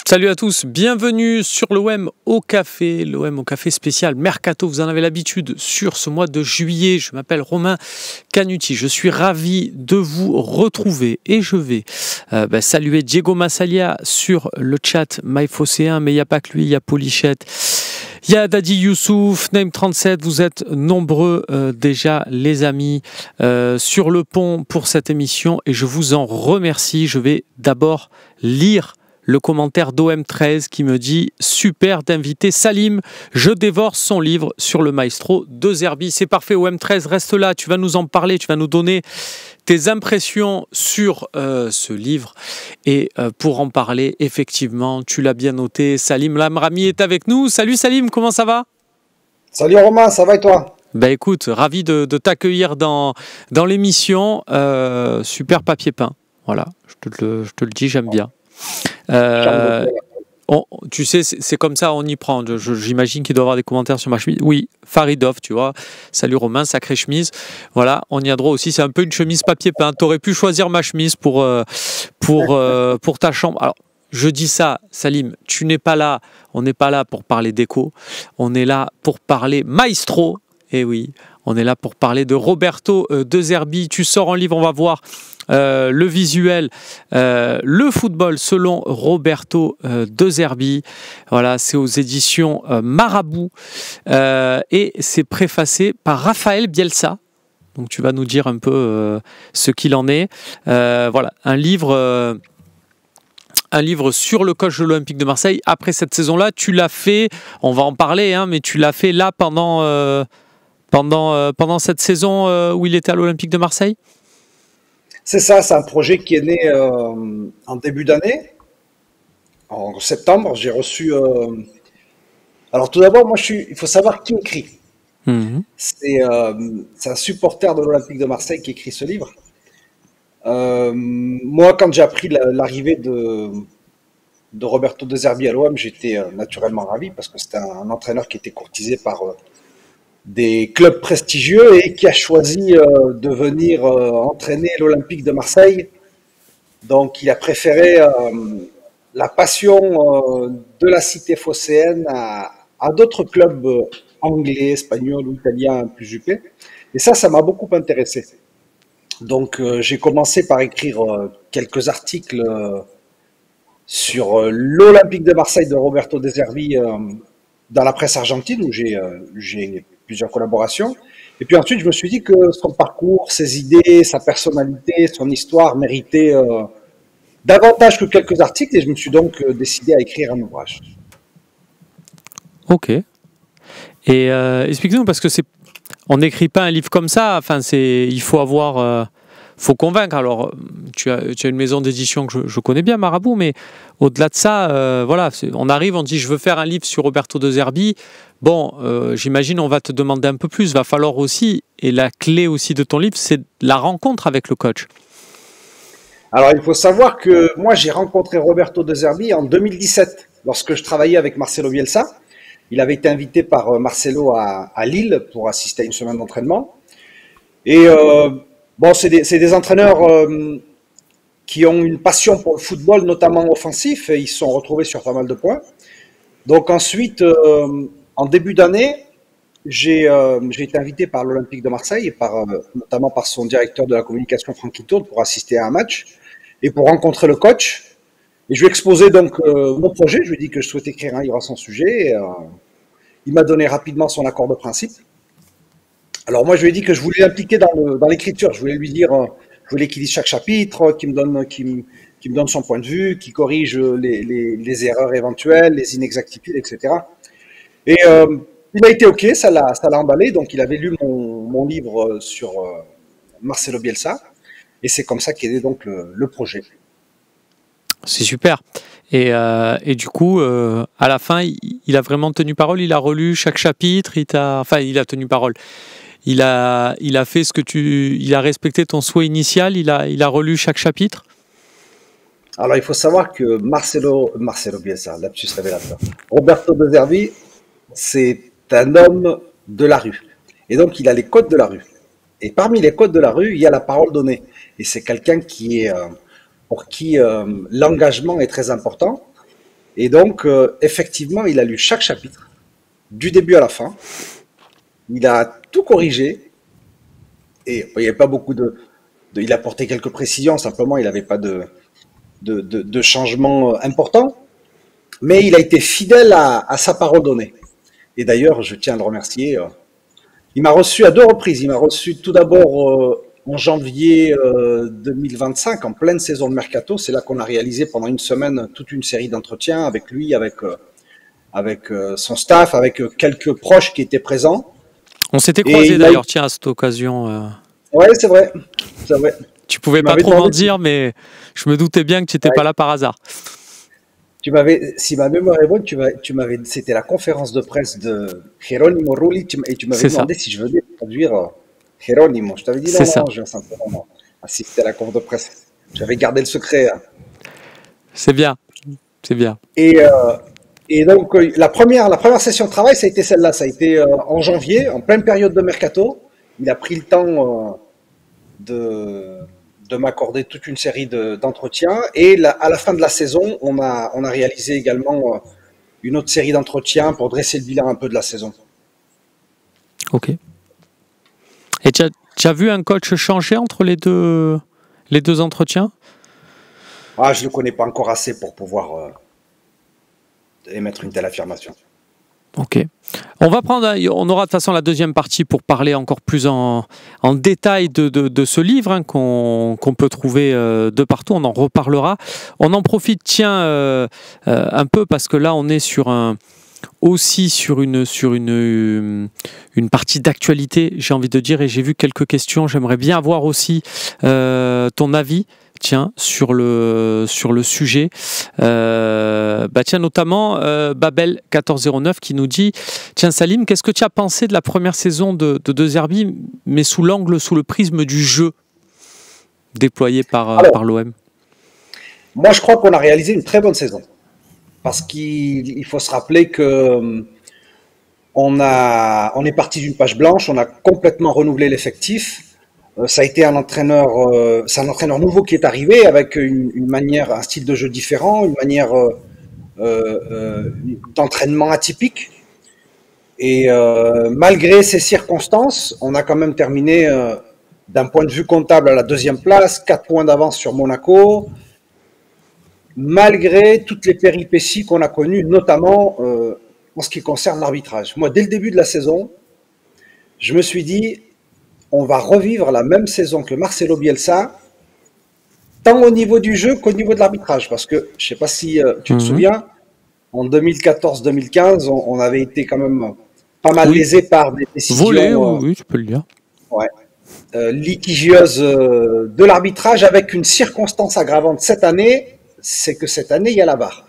Salut à tous, bienvenue sur l'OM au café, l'OM au café spécial Mercato, vous en avez l'habitude sur ce mois de juillet. Je m'appelle Romain Canuti, je suis ravi de vous retrouver et je vais saluer Diego Massalia sur le chat MyFocéen, mais il n'y a pas que lui, il y a Polichette. Il y a Daddy Youssouf, Name37, vous êtes nombreux déjà les amis sur le pont pour cette émission et je vous en remercie. Je vais d'abord lire le commentaire d'OM13 qui me dit « Super d'inviter Salim, je dévore son livre sur le maestro de Zerbi ». C'est parfait OM13, reste là, tu vas nous en parler, tu vas nous donner tes impressions sur ce livre. Et pour en parler, effectivement, tu l'as bien noté, Salim Lamrami est avec nous. Salut Salim, comment ça va? Salut Romain, ça va et toi? Ben écoute, ravi de t'accueillir dans l'émission. Super papier peint, voilà, je te le dis, j'aime bien. Tu sais, c'est comme ça, on y prend. J'imagine qu'il doit y avoir des commentaires sur ma chemise. Oui, Faridov, tu vois. Salut Romain, sacrée chemise. Voilà, on y a droit aussi. C'est un peu une chemise papier peint. Tu aurais pu choisir ma chemise pour ta chambre. Alors, je dis ça, Salim, tu n'es pas là. On n'est pas là pour parler déco. On est là pour parler maestro. Eh oui, on est là pour parler de Roberto De Zerbi. Tu sors un livre, on va voir. Le visuel, le football selon Roberto De Zerbi. Voilà, c'est aux éditions Marabout et c'est préfacé par Raphaël Bielsa. Donc tu vas nous dire un peu ce qu'il en est. Voilà, un livre sur le coach de l'Olympique de Marseille. Après cette saison-là, tu l'as fait, on va en parler, hein, mais tu l'as fait là pendant cette saison où il était à l'Olympique de Marseille. C'est ça, c'est un projet qui est né en début d'année. En septembre, j'ai reçu... Alors tout d'abord, il faut savoir qui écrit. C'est un supporter de l'Olympique de Marseille qui écrit ce livre. Moi, quand j'ai appris l'arrivée de Roberto De Zerbi à l'OM, j'étais naturellement ravi parce que c'était un entraîneur qui était courtisé par... des clubs prestigieux et qui a choisi de venir entraîner l'Olympique de Marseille. Donc il a préféré la passion de la cité phocéenne à d'autres clubs anglais, espagnols ou italiens plus huppés. Et ça m'a beaucoup intéressé. Donc j'ai commencé par écrire quelques articles sur l'Olympique de Marseille de Roberto De Zerbi dans la presse argentine où j'ai plusieurs collaborations. Et puis ensuite, je me suis dit que son parcours, ses idées, sa personnalité, son histoire méritaient davantage que quelques articles et je me suis donc décidé à écrire un ouvrage. Ok. Et explique-nous, parce que on n'écrit pas un livre comme ça, enfin, il faut avoir... faut convaincre. Alors, tu as une maison d'édition que je connais bien, Marabout, mais au-delà de ça, voilà, on arrive, on dit je veux faire un livre sur Roberto De Zerbi. Bon, j'imagine on va te demander un peu plus. Va falloir aussi, et la clé aussi de ton livre, c'est la rencontre avec le coach. Alors, il faut savoir que moi, j'ai rencontré Roberto De Zerbi en 2017, lorsque je travaillais avec Marcelo Bielsa. Il avait été invité par Marcelo à Lille pour assister à une semaine d'entraînement. Et... bon, c'est des entraîneurs qui ont une passion pour le football, notamment offensif, et ils se sont retrouvés sur pas mal de points. Donc ensuite, en début d'année, j'ai été invité par l'Olympique de Marseille, et notamment par son directeur de la communication, Franck Tourne, pour assister à un match et pour rencontrer le coach. Et je lui ai exposé donc mon projet, je lui ai dit que je souhaitais écrire un livre à son sujet. Et, il m'a donné rapidement son accord de principe. Alors moi, je lui ai dit que je voulais l'impliquer dans l'écriture. Je voulais lui dire, je voulais qu'il lise chaque chapitre, qu'il me donne son point de vue, qu'il corrige les erreurs éventuelles, les inexactitudes, etc. Et il a été OK, ça l'a emballé. Donc il avait lu mon livre sur Marcelo Bielsa. Et c'est comme ça qu'est né donc le projet. C'est super. Et du coup, à la fin, il a vraiment tenu parole. Il a relu chaque chapitre. Il a tenu parole. Il a fait il a respecté ton souhait initial. Il a relu chaque chapitre. Alors, il faut savoir que Marcelo Bielsa, lapsus révélateur, Roberto De Zerbi, c'est un homme de la rue. Et donc, il a les codes de la rue. Et parmi les codes de la rue, il y a la parole donnée. Et c'est quelqu'un pour qui l'engagement est très important. Et donc, effectivement, il a lu chaque chapitre, du début à la fin. Il a tout corrigé. Et il n'y avait pas beaucoup il a apporté quelques précisions, simplement, il n'avait pas de changement important. Mais il a été fidèle à sa parole donnée. Et d'ailleurs, je tiens à le remercier. Il m'a reçu à 2 reprises. Il m'a reçu tout d'abord en janvier 2025, en pleine saison de Mercato. C'est là qu'on a réalisé pendant une semaine toute une série d'entretiens avec lui, avec son staff, avec quelques proches qui étaient présents. On s'était croisés d'ailleurs, tiens, à cette occasion. Ouais, c'est vrai. C'est vrai. Tu pouvais pas trop m'en dire, mais je me doutais bien que tu n'étais pas là par hasard. Si ma mémoire est bonne, c'était la conférence de presse de Jerónimo Rulli et tu m'avais demandé si je venais traduire Jerónimo. Je t'avais dit non, je viens simplement assister à la conférence de presse. J'avais gardé le secret. C'est bien, c'est bien. Et donc la première session de travail, ça a été celle-là. Ça a été en janvier, en pleine période de mercato. Il a pris le temps de m'accorder toute une série d'entretiens. Et à la fin de la saison, on a réalisé également une autre série d'entretiens pour dresser le bilan un peu de la saison. Ok. Et tu as vu un coach changer entre les deux entretiens? Je ne le connais pas encore assez pour pouvoir émettre une telle affirmation. Ok. On aura de toute façon la deuxième partie pour parler encore plus en détail de ce livre qu'on peut trouver de partout. On en reparlera. On en profite, un peu parce que là on est sur une partie d'actualité, j'ai envie de dire, et j'ai vu quelques questions. J'aimerais bien avoir aussi ton avis. Sur le sujet. Notamment Babel 1409 qui nous dit: tiens Salim, qu'est-ce que tu as pensé de la première saison de De Zerbi, mais sous le prisme du jeu déployé par l'OM? Moi, je crois qu'on a réalisé une très bonne saison. Parce qu'il faut se rappeler que on est parti d'une page blanche, on a complètement renouvelé l'effectif. Ça a été c'est un entraîneur nouveau qui est arrivé avec un style de jeu différent, une manière d'entraînement atypique. Et malgré ces circonstances, on a quand même terminé d'un point de vue comptable à la 2e place, 4 points d'avance sur Monaco, malgré toutes les péripéties qu'on a connues, notamment en ce qui concerne l'arbitrage. Moi, dès le début de la saison, je me suis dit: on va revivre la même saison que Marcelo Bielsa, tant au niveau du jeu qu'au niveau de l'arbitrage. Parce que, je ne sais pas si tu te souviens, en 2014-2015, on avait été quand même pas mal lésé par des décisions... Volées, oui, tu peux le dire. Ouais, litigieuses de l'arbitrage, avec une circonstance aggravante cette année, c'est que cette année, il y a la VAR.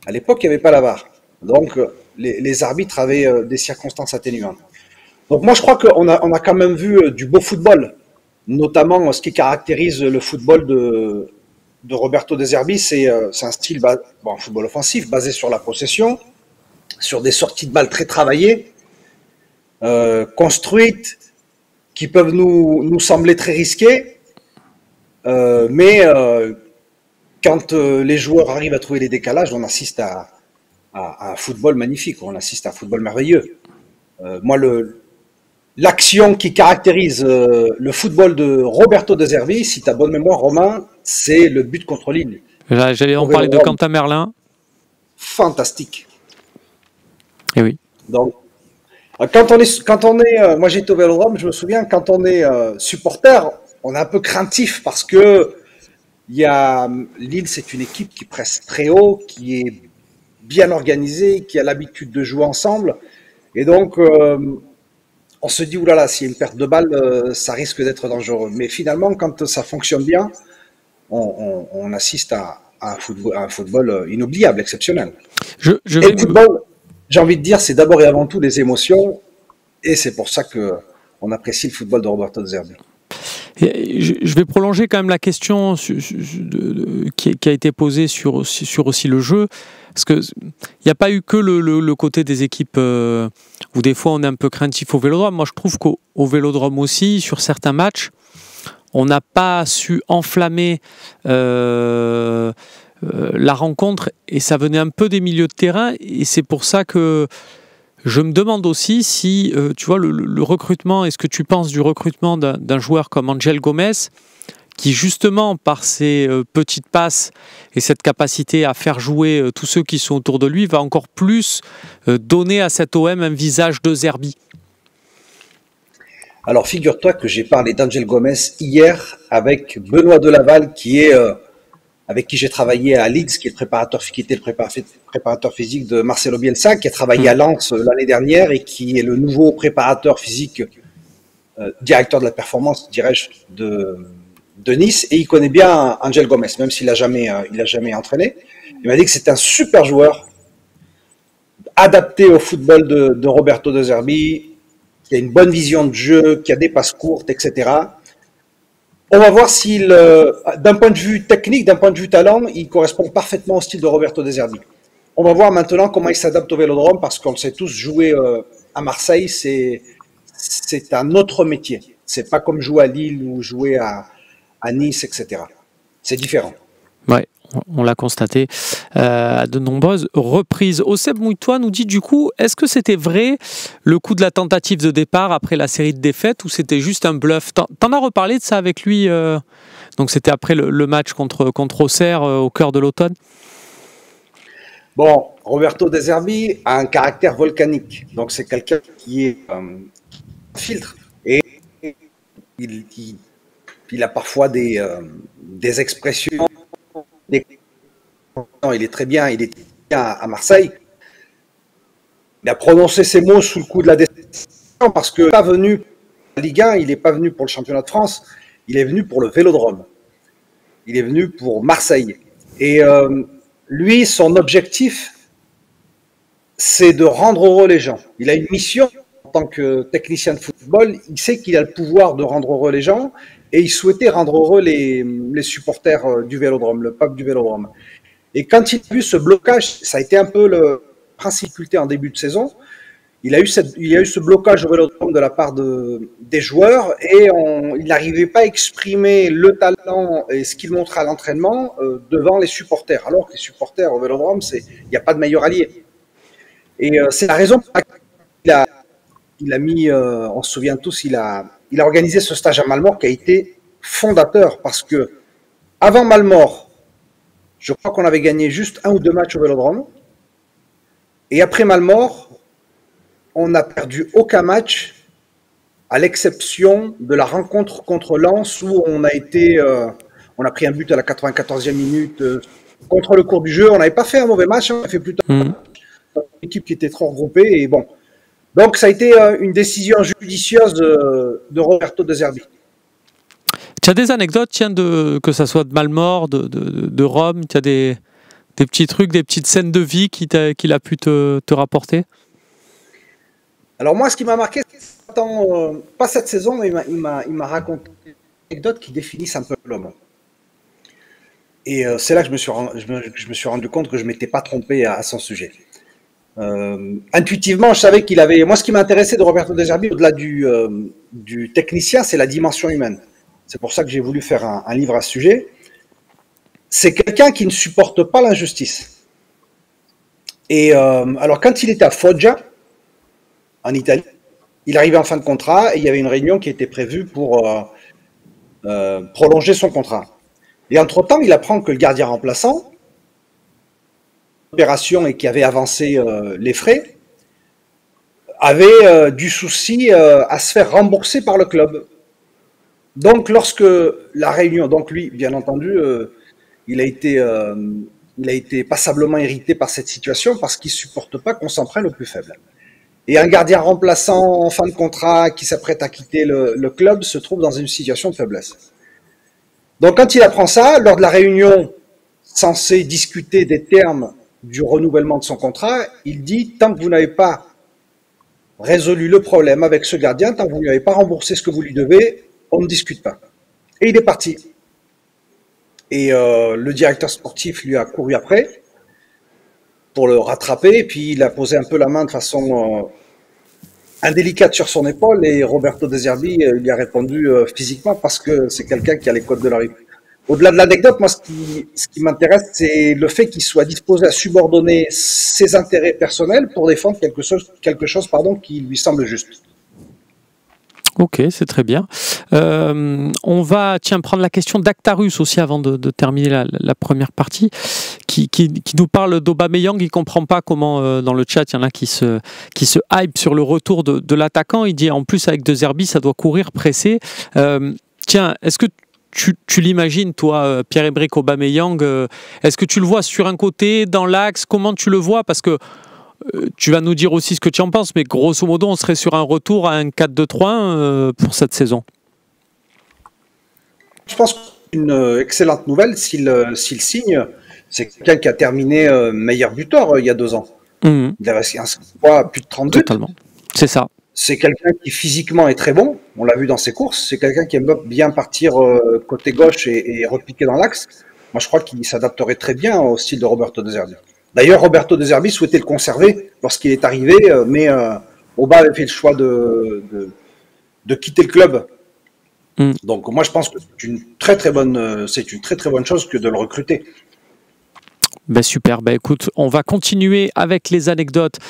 À l'époque, il n'y avait pas la VAR. Donc, les arbitres avaient des circonstances atténuantes. Donc moi, je crois qu'on a quand même vu du beau football, notamment ce qui caractérise le football de Roberto De Zerbi, c'est un style, un football offensif basé sur la possession, sur des sorties de balles très travaillées, construites, qui peuvent nous sembler très risquées, mais quand les joueurs arrivent à trouver les décalages, on assiste à un football magnifique, on assiste à un football merveilleux. Moi, l'action qui caractérise le football de Roberto De Zerbi, si tu as bonne mémoire, Romain, c'est le but contre ligne. J'allais en parler de Quentin Merlin. Fantastique. Et oui. Donc, moi j'ai été au Vélodrome, je me souviens, quand on est supporter, on est un peu craintif parce que Lille, c'est une équipe qui presse très haut, qui est bien organisée, qui a l'habitude de jouer ensemble. Et donc, on se dit, oulala, s'il y a une perte de balle, ça risque d'être dangereux. Mais finalement, quand ça fonctionne bien, on assiste à un football inoubliable, exceptionnel. Et le football, j'ai envie de dire, c'est d'abord et avant tout des émotions. Et c'est pour ça qu'on apprécie le football de Roberto De Zerbi. Je vais prolonger quand même la question qui a été posée sur aussi le jeu. Parce qu'il n'y a pas eu que le côté des équipes où des fois on est un peu craintif au Vélodrome. Moi je trouve qu'au Vélodrome aussi, sur certains matchs, on n'a pas su enflammer la rencontre, et ça venait un peu des milieux de terrain, et c'est pour ça que je me demande aussi si, tu vois, le recrutement, est-ce que tu penses du recrutement d'un joueur comme Angel Gomez, qui justement, par ses petites passes et cette capacité à faire jouer tous ceux qui sont autour de lui, va encore plus donner à cet OM un visage de Zerbi? Alors, figure-toi que j'ai parlé d'Angel Gomez hier avec Benoît Delaval, avec qui j'ai travaillé à Leeds, qui était le préparateur physique de Marcelo Bielsa, qui a travaillé à Lens l'année dernière et qui est le nouveau préparateur physique, directeur de la performance, dirais-je, de Nice. Et il connaît bien Angel Gomez, même s'il a jamais entraîné. Il m'a dit que c'est un super joueur, adapté au football de Roberto De Zerbi, qui a une bonne vision de jeu, qui a des passes courtes, etc. On va voir s'il, d'un point de vue technique, d'un point de vue talent, il correspond parfaitement au style de Roberto De Zerbi. On va voir maintenant comment il s'adapte au Vélodrome, parce qu'on le sait tous, jouer à Marseille, c'est un autre métier. C'est pas comme jouer à Lille ou jouer à Nice, etc. C'est différent. Ouais, on l'a constaté à de nombreuses reprises. Oseb Mouitoua nous dit du coup, est-ce que c'était vrai le coup de la tentative de départ après la série de défaites, ou c'était juste un bluff? T'en as reparlé de ça avec lui, donc c'était après le match contre Auxerre au cœur de l'automne? Bon, Roberto De Zerbi a un caractère volcanique, donc c'est quelqu'un qui est filtre, et il a parfois des expressions. Il est très bien, il est bien à Marseille. Il a prononcé ces mots sous le coup de la décision, parce que pas venu pour la Ligue 1, il n'est pas venu pour le championnat de France, il est venu pour le Vélodrome. Il est venu pour Marseille. Et lui, son objectif, c'est de rendre heureux les gens. Il a une mission en tant que technicien de football. Il sait qu'il a le pouvoir de rendre heureux les gens, et il souhaitait rendre heureux les supporters du Vélodrome, le peuple du Vélodrome. Et quand il a vu ce blocage, ça a été un peu le principalité en début de saison. Il y a eu ce blocage au Vélodrome de la part des joueurs, et il n'arrivait pas à exprimer le talent et ce qu'il montrait à l'entraînement devant les supporters. Alors que les supporters au Vélodrome, il n'y a pas de meilleur allié. Et c'est la raison pour laquelle il a mis, on se souvient tous, il a organisé ce stage à Malmort qui a été fondateur, parce que avant Malmort, je crois qu'on avait gagné juste 1 ou 2 matchs au Vélodrome. Et après Malmort, on n'a perdu aucun match, à l'exception de la rencontre contre Lens, où on a pris un but à la 94e minute contre le cours du jeu. On n'avait pas fait un mauvais match, on a fait plutôt une équipe qui était trop regroupée. Et bon. Donc ça a été une décision judicieuse de Roberto De Zerbi. Tu as des anecdotes, tiens, que ça soit de Malmort, de Rome, tu as des petits trucs, des petites scènes de vie qu'il a pu te rapporter? Alors moi, ce qui m'a marqué, pas cette saison, mais il m'a raconté des anecdotes qui définissent un peu l'homme. Et c'est là que je me suis rendu compte que je ne m'étais pas trompé à son sujet. Intuitivement, je savais qu'il avait... Moi, ce qui m'intéressait de Roberto De Zerbi, au-delà du technicien, c'est la dimension humaine. C'est pour ça que j'ai voulu faire un livre à ce sujet. C'est quelqu'un qui ne supporte pas l'injustice. Et alors, quand il était à Foggia, en Italie, il arrivait en fin de contrat, et il y avait une réunion qui était prévue pour prolonger son contrat. Et entre-temps, il apprend que le gardien remplaçant, opération et qui avait avancé les frais, avait du souci à se faire rembourser par le club. Donc, lorsque la réunion, donc lui, bien entendu, il a été passablement irrité par cette situation, parce qu'il ne supporte pas qu'on s'en prenne au plus faible. Et un gardien remplaçant en fin de contrat qui s'apprête à quitter le club se trouve dans une situation de faiblesse. Donc, quand il apprend ça, lors de la réunion censée discuter des termes du renouvellement de son contrat, il dit « Tant que vous n'avez pas résolu le problème avec ce gardien, tant que vous ne lui avez pas remboursé ce que vous lui devez, on ne discute pas. » Et il est parti. Et le directeur sportif lui a couru après pour le rattraper, et puis il a posé un peu la main de façon indélicate sur son épaule, et Roberto De Zerbi lui a répondu physiquement, parce que c'est quelqu'un qui a les codes de la rue. Au-delà de l'anecdote, moi, ce qui m'intéresse, c'est le fait qu'il soit disposé à subordonner ses intérêts personnels pour défendre quelque chose qui lui semble juste. Ok, c'est très bien. On va prendre la question d'Actarus aussi avant de terminer la première partie, qui nous parle d'Aubameyang. Il ne comprend pas comment, dans le chat, il y en a qui se hype sur le retour de l'attaquant. Il dit en plus avec De Zerbi, ça doit courir, presser. Est-ce que tu l'imagines, toi, Pierre-Emerick Aubameyang, est-ce que tu le vois sur un côté, dans l'axe? Comment tu le vois? Parce que tu vas nous dire aussi ce que tu en penses, mais grosso modo, on serait sur un retour à un 4-2-3-1 pour cette saison. Je pense qu'une excellente nouvelle, s'il signe, c'est quelqu'un qui a terminé meilleur buteur il y a 2 ans. Il a inscrit plus de 30 buts. Totalement, c'est ça. C'est quelqu'un qui physiquement est très bon, on l'a vu dans ses courses. C'est quelqu'un qui aime bien partir côté gauche et repiquer dans l'axe. Moi, je crois qu'il s'adapterait très bien au style de Roberto De Zerbi. D'ailleurs, Roberto De Zerbi souhaitait le conserver lorsqu'il est arrivé, mais Aubin avait fait le choix de quitter le club. Donc, moi, je pense que c'est une très très bonne chose que de le recruter. Ben super, écoute, on va continuer avec les anecdotes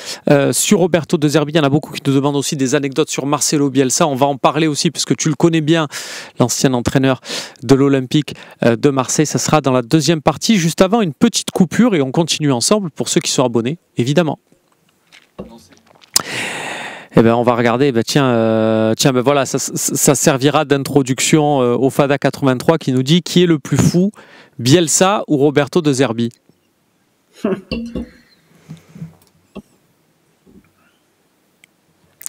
sur Roberto De Zerbi. Il y en a beaucoup qui nous demandent aussi des anecdotes sur Marcelo Bielsa. On va en parler aussi puisque tu le connais bien, l'ancien entraîneur de l'Olympique de Marseille. Ça sera dans la deuxième partie, juste avant une petite coupure, et on continue ensemble pour ceux qui sont abonnés, évidemment. On va regarder, voilà, ça servira d'introduction au Fada 83 qui nous dit qui est le plus fou, Bielsa ou Roberto De Zerbi?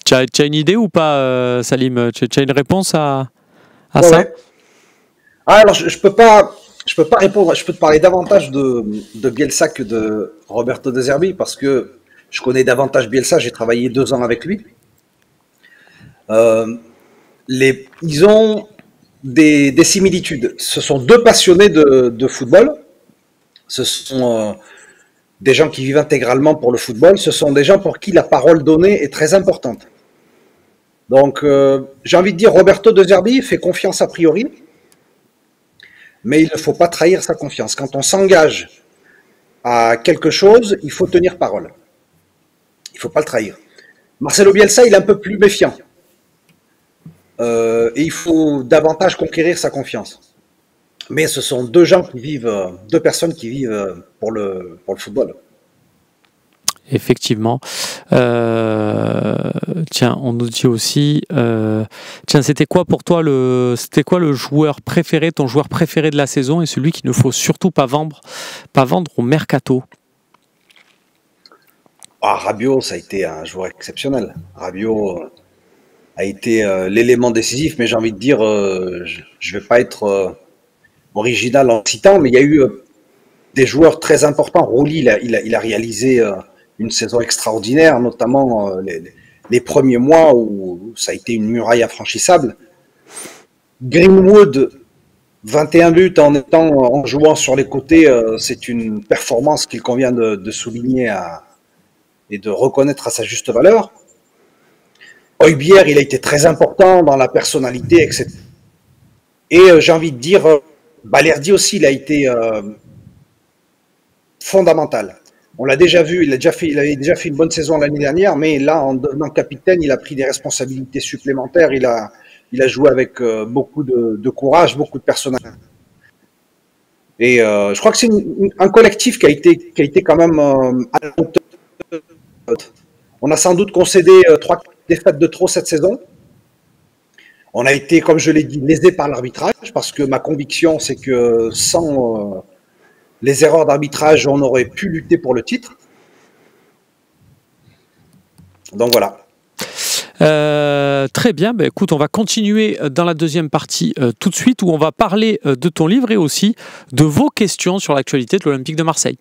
Tu as une idée ou pas, Salim? Tu as une réponse à ça? Ouais. Alors, je peux pas répondre. Je peux te parler davantage de Bielsa que de Roberto De Zerbi parce que je connais davantage Bielsa. J'ai travaillé 2 ans avec lui. Ils ont des similitudes. Ce sont 2 passionnés de football. Ce sont des gens qui vivent intégralement pour le football. Ce sont des gens pour qui la parole donnée est très importante. Donc, j'ai envie de dire, Roberto De Zerbi fait confiance a priori, mais il ne faut pas trahir sa confiance. Quand on s'engage à quelque chose, il faut tenir parole. Il ne faut pas le trahir. Marcelo Bielsa, il est un peu plus méfiant. Et il faut davantage conquérir sa confiance. Mais ce sont 2 personnes qui vivent pour le football. Effectivement. On nous dit aussi, c'était quoi pour toi le joueur préféré, ton joueur préféré de la saison et celui qu'il ne faut surtout pas vendre au mercato? Rabiot, ça a été un joueur exceptionnel. Rabiot a été l'élément décisif, mais j'ai envie de dire, je ne vais pas être original en citant, mais il y a eu des joueurs très importants. Rouli, il a réalisé une saison extraordinaire, notamment les premiers mois où ça a été une muraille infranchissable. Greenwood, 21 buts en jouant sur les côtés, c'est une performance qu'il convient de souligner et de reconnaître à sa juste valeur. Højbjerg, il a été très important dans la personnalité, etc. Et j'ai envie de dire, Balerdi aussi, il a été fondamental. On l'a déjà vu, il avait déjà fait une bonne saison l'année dernière, mais là, en devenant capitaine, il a pris des responsabilités supplémentaires. Il a joué avec beaucoup de courage, beaucoup de personnalité. Et je crois que c'est un collectif qui a été quand même à la hauteur. On a sans doute concédé 3 défaites de trop cette saison. On a été, comme je l'ai dit, lésé par l'arbitrage, parce que ma conviction, c'est que sans les erreurs d'arbitrage, on aurait pu lutter pour le titre. Donc voilà. Très bien, écoute, on va continuer dans la deuxième partie tout de suite, où on va parler de ton livre et aussi de vos questions sur l'actualité de l'Olympique de Marseille.